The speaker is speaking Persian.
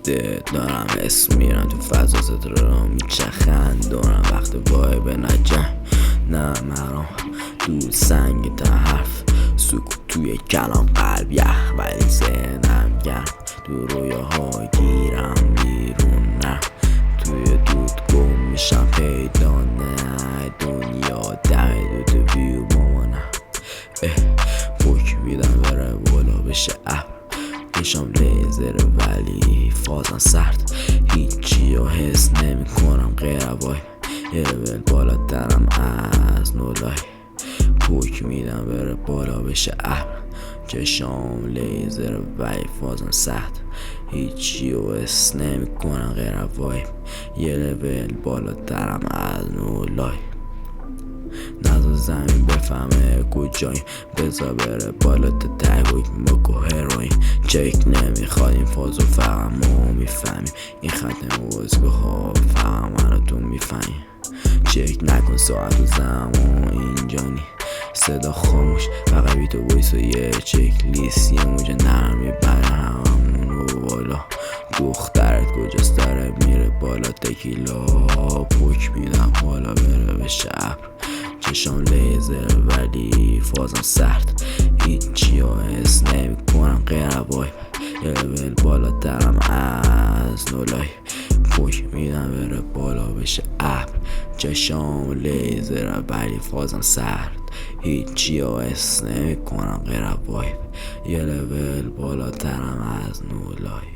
دارم اسم میرم تو فضا ستاره را میچخند دارم وقت وای به نجم نه مرام دود سنگ تا حرف سکوت توی کلام قلب یخ ولی ذهنم گرم تو رویاها گیرم بیرون نه توی دود گم میشم پیدا نه دنیا دمه دود ویو مامانم پوک میدم بره بالا بشه ابر کشم لیزر ولی فازم سرد هیچی رو حس نمی کنم غیر وای یه لول بالاترم از نولای پوک میدم بره بالا بشه ابر چشام لیزر ولی فازم سخت هیچی رو حس نمی کنم غیر وای یه لول بالاترم از نولای نزا زمین بفهمه کجاییم بزا بره بالا تا تگویت مکو هروین چک نمیخواد این فازو فقط ما میفهمیم این خط موزگه ها فقط من رو تو میفهمیم چک نکن ساعت و زمان اینجا نی صدا خاموش فقط بی تو بایست و یه چک لیست یه موجه نرمی بره همونو بالا دخترت کجاست داره میره بالا تکیلا پوک میدم بالا بره به شب چشام لیزر ولی فازم سرد هیچی ها حس نمی کنم غیر وایب یه لول بالاترم از نولای پوک میدم بره بالا بشه ابر چشام لیزر ولی فازم سرد هیچی ها حس نمی کنم غیر وایب یه لول بالاترم از نولای